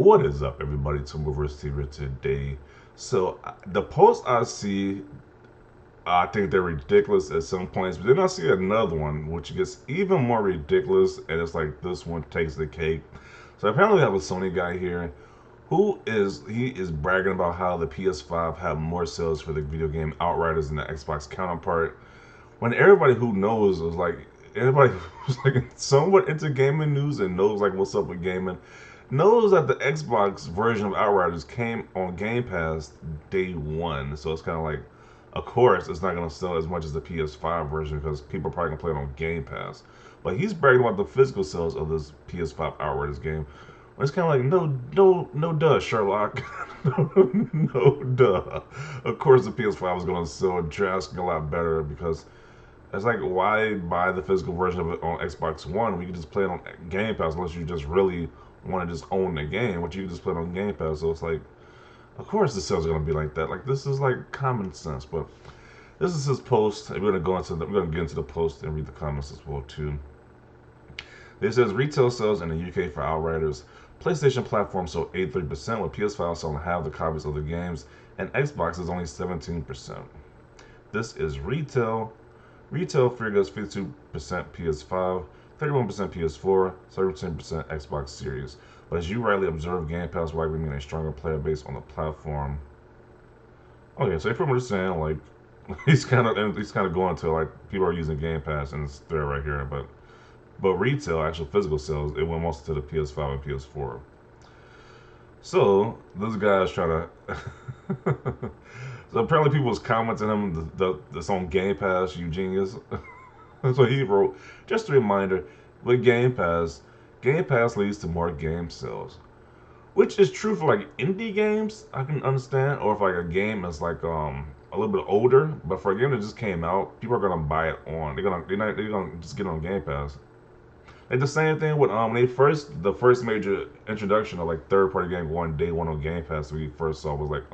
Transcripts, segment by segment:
What is up, everybody? Tumble Receiver today. The posts I see, I think they're ridiculous at some points, but then I see another one which gets even more ridiculous, and it's like this one takes the cake. So apparently, we have a Sony guy here he is bragging about how the PS5 have more sales for the video game Outriders than the Xbox counterpart. When everybody who knows is like everybody who's like somewhat into gaming news and knows like what's up with gaming knows that the Xbox version of Outriders came on Game Pass day one. So it's kind of like, of course, it's not going to sell as much as the PS5 version because people are probably going to play it on Game Pass. But he's bragging about the physical sales of this PS5 Outriders game. It's kind of like, no, duh, Sherlock. No, duh. Of course, the PS5 is going to sell drastically a lot better because it's like, why buy the physical version of it on Xbox One? We can just play it on Game Pass unless you just really want to just own the game, which you can just play it on Game Pass. So it's like, of course the sales are gonna be like that. Like this is like common sense. But this is his post. We're gonna get into the post and read the comments as well too. It says retail sales in the UK for Outriders. PlayStation platform sold 83%, with PS5 selling half the copies of the games, and Xbox is only 17%. This is retail. Retail figures 52% PS5, 31% PS4, 17% Xbox Series. But as you rightly observe, Game Pass will likely mean a stronger player base on the platform. Okay, so you're pretty much saying like he's kind of going to like people are using Game Pass and it's there right here, but retail, actual physical sales, it went mostly to the PS5 and PS4. So this guy is trying to. So apparently people was commenting him this on Game Pass, you genius. So he wrote, just a reminder, with Game Pass leads to more game sales. Which is true for like indie games, I can understand, or if like a game is like a little bit older, but for a game that just came out, people are gonna buy it on. They're gonna just get it on Game Pass. Like the same thing with the first major introduction of like third party game one day one on Game Pass we first saw was like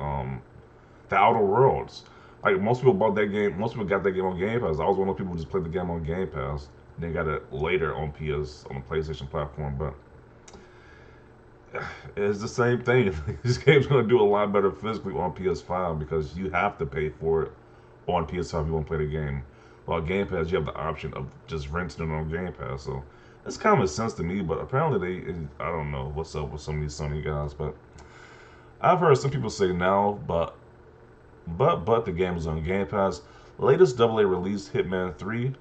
the Outer Worlds. Like most people bought that game. Most people got that game on Game Pass. I was one of the people who just played the game on Game Pass. Then got it later on on the PlayStation platform. But it's the same thing. This game's gonna do a lot better physically on PS5 because you have to pay for it on PS5 if you want to play the game. While Game Pass, you have the option of just renting it on Game Pass. So it's common sense to me. But apparently I don't know what's up with some of these Sony guys. But I've heard some people say now, but the game is on Game Pass. Latest AA release Hitman 3,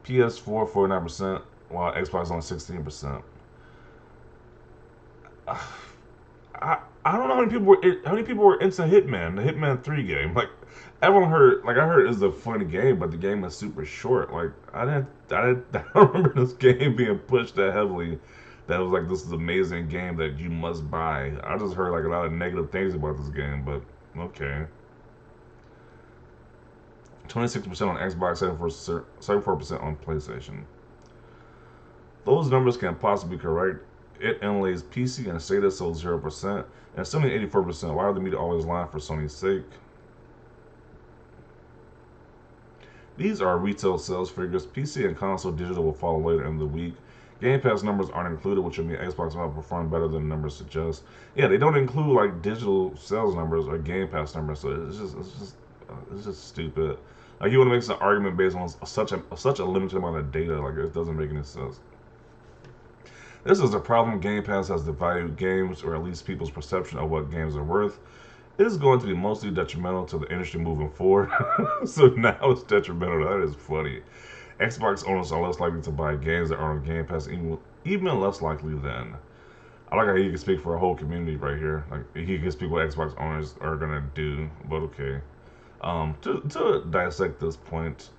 PS4 49%, while Xbox on 16%. I don't know how many people were into Hitman, the Hitman 3 game. Like everyone heard, like I heard it's a funny game, but the game is super short. Like I don't remember this game being pushed that heavily. That was like this is amazing game that you must buy. I just heard like a lot of negative things about this game, but okay. 26% on Xbox, 74% on PlayStation. Those numbers can't possibly be correct. It inlays PC and Stadia sold 0%, and Sony 84%. Why are the media always lying for Sony's sake? These are retail sales figures. PC and console digital will follow later in the week. Game Pass numbers aren't included, which would mean Xbox will perform better than the numbers suggest. Yeah, they don't include like digital sales numbers or Game Pass numbers, so it's just stupid. Like you want to make an argument based on such a limited amount of data, like it doesn't make any sense. This is a problem. Game Pass has devalued games, or at least people's perception of what games are worth. It is going to be mostly detrimental to the industry moving forward. So now it's detrimental. That is funny. Xbox owners are less likely to buy games that are on Game Pass, even less likely then. I like how he can speak for a whole community right here. Like he can speak what Xbox owners are gonna do, but okay. To dissect this point,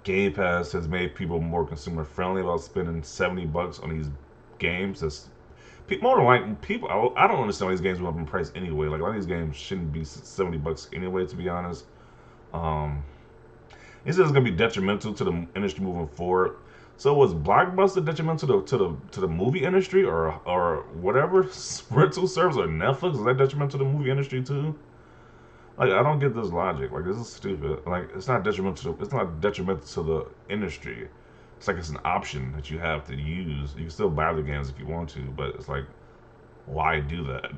Game Pass has made people more consumer friendly about spending $70 on these games. That's more than like people. I don't understand why these games went up in price anyway. Like a lot of these games shouldn't be $70 anyway. To be honest, um, he says it's gonna be detrimental to the industry moving forward. So was Blockbuster detrimental to the movie industry or whatever rental service or Netflix? Is that detrimental to the movie industry too? Like I don't get this logic. Like this is stupid. Like it's not detrimental. It's not detrimental to the industry. It's like it's an option that you have to use. You can still buy the games if you want to, but it's like why do that?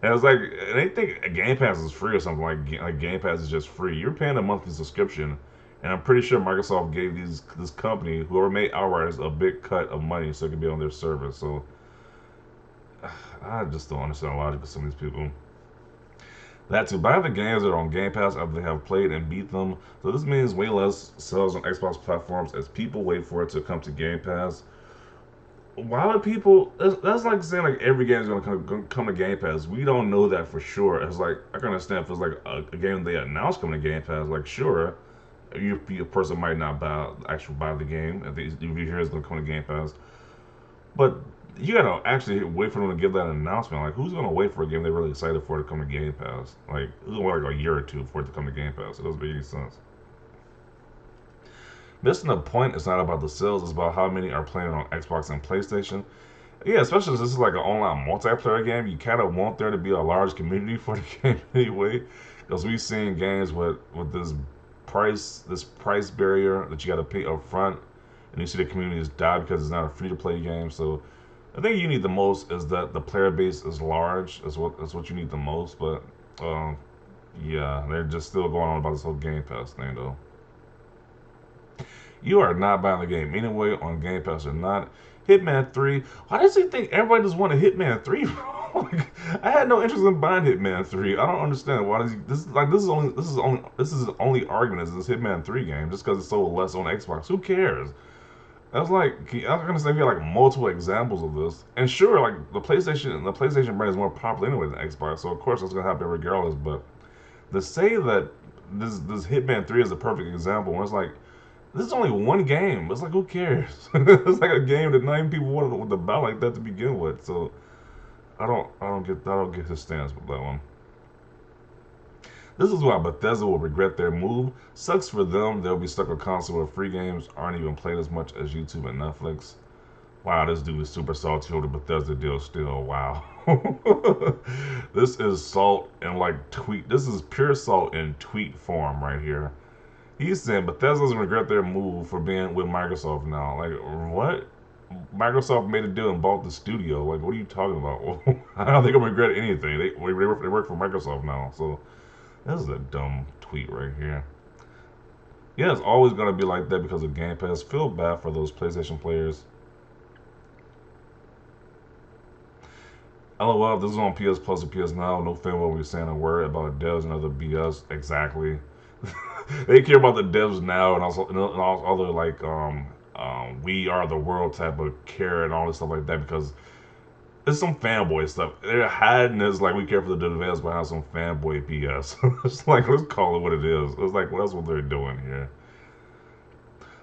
And it's like they think Game Pass is free or something like Game Pass is just free. You're paying a monthly subscription, and I'm pretty sure Microsoft gave this company whoever made Outriders a big cut of money so it can be on their service. So I just don't understand the logic of some of these people. That to buy the games that are on Game Pass after they have played and beat them. So this means way less sales on Xbox platforms as people wait for it to come to Game Pass. Why would people? That's like saying like every game is come to Game Pass. We don't know that for sure. It's like I can understand if it's like a game they announced coming to Game Pass. Like sure, a person might not buy the game if you hear it's gonna come to Game Pass. But you gotta actually wait for them to give that announcement. Like who's gonna wait for a game they're really excited for to come to Game Pass? Like who's gonna wait like a year or two for it to come to Game Pass? It doesn't make any sense. Missing the point is not about the sales, it's about how many are playing on Xbox and PlayStation. Yeah, especially since this is like an online multiplayer game, you kind of want there to be a large community for the game anyway. Because we've seen games with this price barrier that you got to pay up front, and you see the communities die because it's not a free to play game. So I think you need the most is that the player base is large. Is what you need the most. But yeah, they're just still going on about this whole Game Pass thing though. You are not buying the game anyway on Game Pass or not. Hitman 3. Why does he think everybody just wanted Hitman 3, bro? Like, I had no interest in buying Hitman 3. I don't understand why does he this is his only argument is this Hitman 3 game just because it's sold less on Xbox. Who cares? I was like, I was gonna say we have like multiple examples of this, and sure, like the PlayStation brand is more popular anyway than Xbox, so of course that's gonna happen regardless. But to say that this Hitman 3 is a perfect example, when it's like this is only one game. It's like who cares? It's like a game that nine people wanted to buy like that to begin with. So I don't get his stance with that one. This is why Bethesda will regret their move. Sucks for them. They'll be stuck with console where free games aren't even played as much as YouTube and Netflix. Wow, this dude is super salty over the Bethesda deal still. Wow. This is salt and like tweet. This is pure salt in tweet form right here. He's saying Bethesda doesn't regret their move for being with Microsoft now. Like, what? Microsoft made a deal and bought the studio. Like, what are you talking about? I don't think I'm regret anything. They work for Microsoft now. So, this is a dumb tweet right here. Yeah, it's always going to be like that because of Game Pass. Feel bad for those PlayStation players. LOL, if this is on PS Plus or PS Now, no fan will be saying a word about devs and other BS. Exactly. They care about the devs now and also other like we are the world type of care and all this stuff like that because it's some fanboy stuff. They're hiding this like we care for the devs behind some fanboy BS. It's like let's call it what it is. It's like well, that's what they're doing here.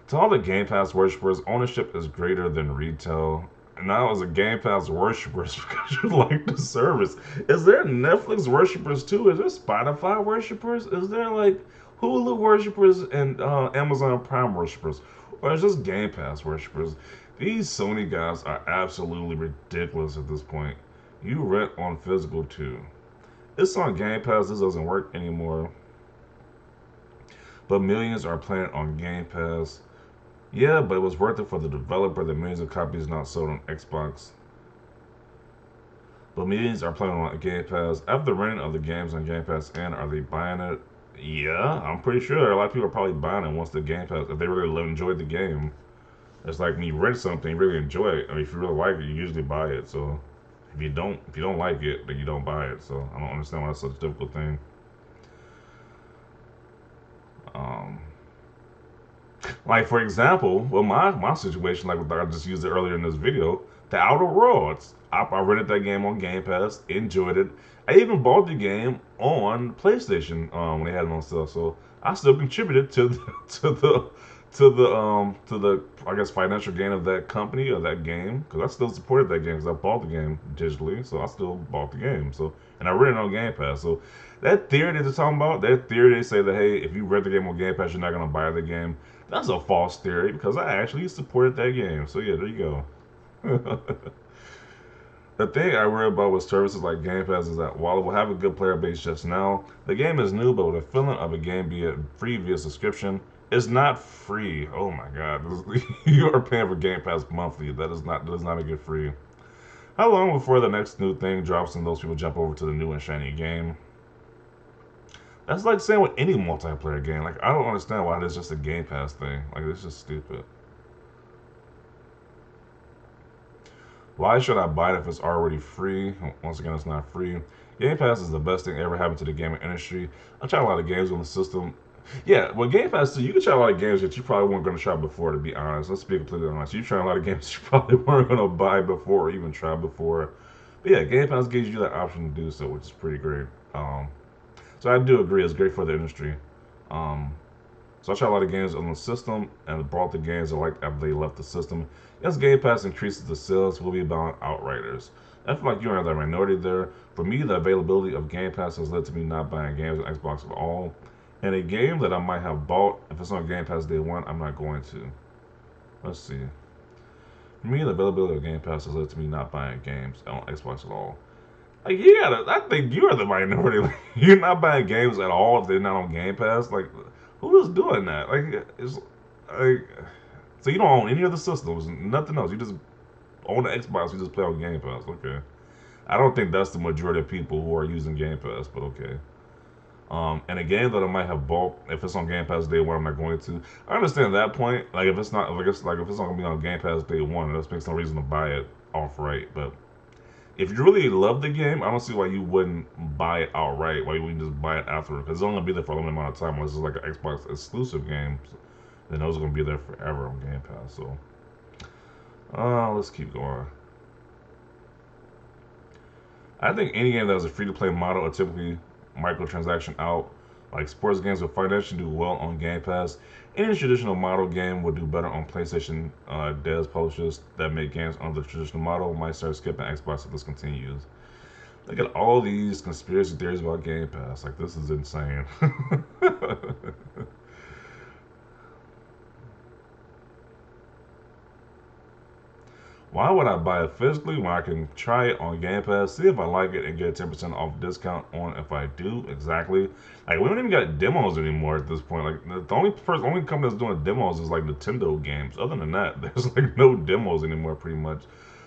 To all the Game Pass worshippers, ownership is greater than retail. Now, as a Game Pass worshippers, because you like the service, is there Netflix worshippers too? Is there Spotify worshippers? Is there like Hulu worshippers and Amazon Prime worshippers? Or is just Game Pass worshippers? These Sony guys are absolutely ridiculous at this point. You rent on physical too. It's on Game Pass, this doesn't work anymore. But millions are playing on Game Pass. Yeah, but it was worth it for the developer. The millions of copies not sold on Xbox. But millions are playing on Game Pass. After renting of the games on Game Pass, and are they buying it? Yeah, I'm pretty sure a lot of people are probably buying it once the Game Pass, if they really enjoyed the game. It's like when you rent something, you really enjoy it. I mean, if you really like it, you usually buy it. So if you don't like it, then you don't buy it. So I don't understand why that's such a difficult thing. Um, Like for example, well my situation, like I just used it earlier in this video, The Outer Worlds. I rented that game on Game Pass, enjoyed it. I even bought the game on PlayStation when they had it on sale. So I still contributed to the, to the I guess financial gain of that company or that game because I still supported that game because I bought the game digitally. So I still bought the game. So and I rented it on Game Pass. So that theory that they're talking about, that theory they say that hey, if you rent the game on Game Pass, you're not gonna buy the game. That's a false theory because I actually supported that game. So yeah, there you go. The thing I worry about with services like Game Pass is that while it will have a good player base just now, the game is new, but with the feeling of a game being free via subscription, it's not free. Oh my God, you are paying for Game Pass monthly. That does not make it free. How long before the next new thing drops and those people jump over to the new and shiny game? That's like saying with any multiplayer game. Like, I don't understand why it's just a Game Pass thing. Like, it's just stupid. Why should I buy it if it's already free? Once again, it's not free. Game Pass is the best thing ever happened to the gaming industry. I tried a lot of games on the system. Yeah, well, Game Pass too. You can try a lot of games that you probably weren't going to try before. To be honest, let's be completely honest. You try a lot of games you probably weren't going to buy before or even try before. But yeah, Game Pass gives you that option to do so, which is pretty great. So I do agree, it's great for the industry. Um, so I tried a lot of games on the system and brought the games I liked after they left the system. Yes, Game Pass increases the sales. We'll be about Outriders. I feel like you're in the minority there. For me, the availability of Game Pass has led to me not buying games on Xbox at all. And a game that I might have bought, if it's on Game Pass day one, I'm not going to. Let's see. For me, the availability of Game Pass has led to me not buying games on Xbox at all. Like, yeah, I think you are the minority. Like, you're not buying games at all if they're not on Game Pass. Like, who is doing that? Like, it's like, so you don't own any of the systems, nothing else. You just own the Xbox. You just play on Game Pass. Okay, I don't think that's the majority of people who are using Game Pass, but okay. And a game that I might have bought if it's on Game Pass day one, I'm not going to. I understand that point. Like, if it's not, like if it's not gonna be on Game Pass day one, that makes no reason to buy it off right. But if you really love the game, I don't see why you wouldn't buy it outright. Why you wouldn't just buy it after? Because it's only gonna be there for a limited amount of time. Unless it's like an Xbox exclusive game, then those are gonna be there forever on Game Pass. So, let's keep going. I think any game that has a free-to-play model are typically microtransaction out. Like sports games with financially do well on Game Pass. Any traditional model game would do better on PlayStation. Devs publishers that make games under the traditional model might start skipping Xbox if this continues. Look at all these conspiracy theories about Game Pass. Like, this is insane. Why would I buy it physically when I can try it on Game Pass, see if I like it, and get a 10% off discount on if I do? Exactly. Like, we don't even got demos anymore at this point. Like, the only company that's doing demos is like Nintendo games. Other than that, there's like no demos anymore, pretty much.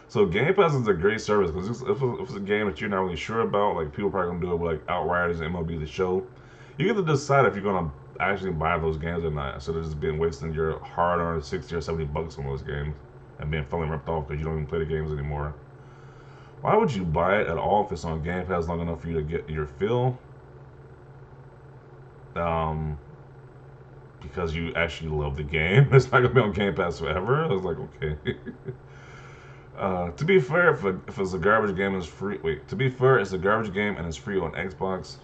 So Game Pass is a great service because if it's a game that you're not really sure about, like people probably gonna do it with like Outriders and MLB The Show. You get to decide if you're gonna actually buy those games or not, instead of just being wasting your hard-earned 60 or 70 bucks on those games and being fully ripped off because you don't even play the games anymore. Why would you buy it at all if it's on Game Pass long enough for you to get your fill? Um, because you actually love the game. It's not gonna be on Game Pass forever. I was like, okay. To be fair, if it's a garbage game and it's free, wait. To be fair, it's a garbage game and it's free on Xbox.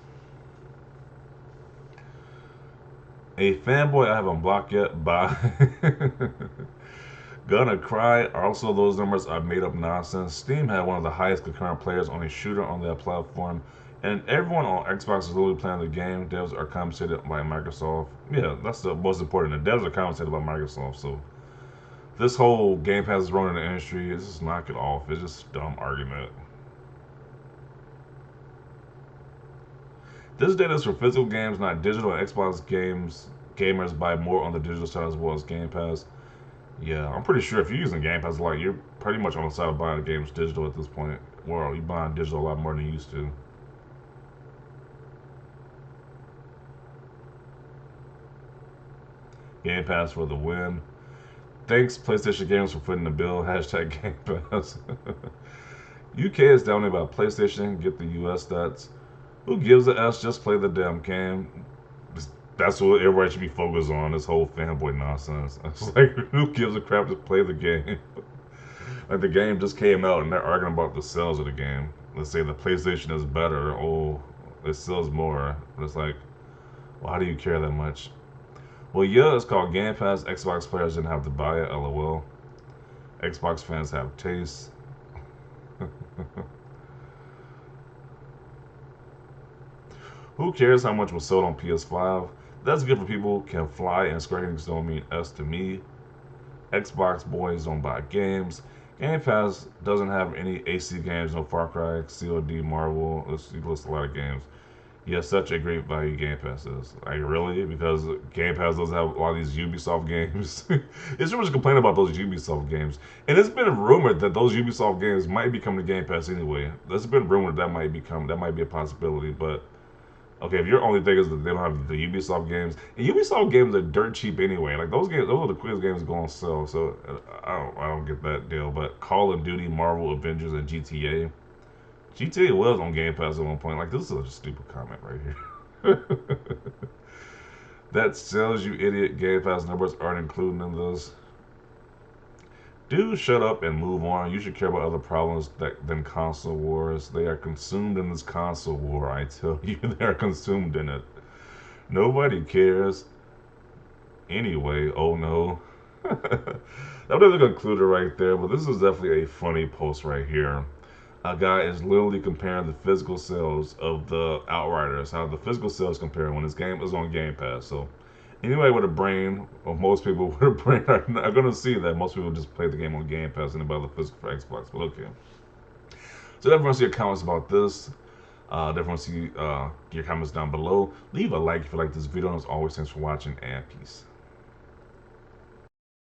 A fanboy I haven't blocked yet by Gonna cry. Also, those numbers are made up nonsense. Steam had one of the highest concurrent players on a shooter on their platform, and everyone on Xbox is literally playing the game. Devs are compensated by Microsoft. Yeah, that's the most important. The devs are compensated by Microsoft. So this whole Game Pass is running the industry. It's just knock it off. It's just a dumb argument. This data is for physical games, not digital. And Xbox games gamers buy more on the digital side as well as Game Pass. Yeah, I'm pretty sure if you're using Game Pass, like you're pretty much on the side of buying games digital at this point. Well, you're buying digital a lot more than you used to. Game Pass for the win. Thanks, PlayStation Games, for footing the bill. Hashtag Game Pass. UK is dominated by PlayStation. Get the US stats. Who gives a S? Just play the damn game. That's what everybody should be focused on. This whole fanboy nonsense. It's like, who gives a crap? Just play the game. Like the game just came out and they're arguing about the sales of the game. Let's say the PlayStation is better. Oh, it sells more. But it's like, well, how do you care that much? Well, yeah, it's called Game Pass. Xbox players didn't have to buy it. LOL. Xbox fans have taste. Who cares how much was sold on PS5? That's good for people who can fly, and Square Enix don't mean S to me. Xbox boys don't buy games. Game Pass doesn't have any AC games, no Far Cry, COD, Marvel. You list a lot of games. Yeah, such a great value Game Pass is. Like really, because Game Pass does have a lot of these Ubisoft games. It's too much to complain about those Ubisoft games, and it's been rumored that those Ubisoft games might become the Game Pass anyway. There's been rumored that might be a possibility. But okay, if your only thing is that they don't have the Ubisoft games, and Ubisoft games are dirt cheap anyway. Like those games, those are the quickest games to go on sale. So I don't get that deal. But Call of Duty, Marvel, Avengers, and GTA. GTA was on Game Pass at one point. Like, this is a stupid comment right here. That sells you idiot. Game Pass numbers aren't included in this. Dude, shut up and move on. You should care about other problems than console wars. They are consumed in this console war, I tell you. They are consumed in it. Nobody cares. Anyway, oh no. That would have concluded right there, but this is definitely a funny post right here. A guy is literally comparing the physical sales of the Outriders, how the physical sales compare when this game is on Game Pass. So anybody with a brain, or most people with a brain, are going to see that most people just play the game on Game Pass and buy the physical for Xbox. But okay. So definitely want to see your comments about this. Definitely want to see your comments down below. Leave a like if you like this video. And as always, thanks for watching, and peace.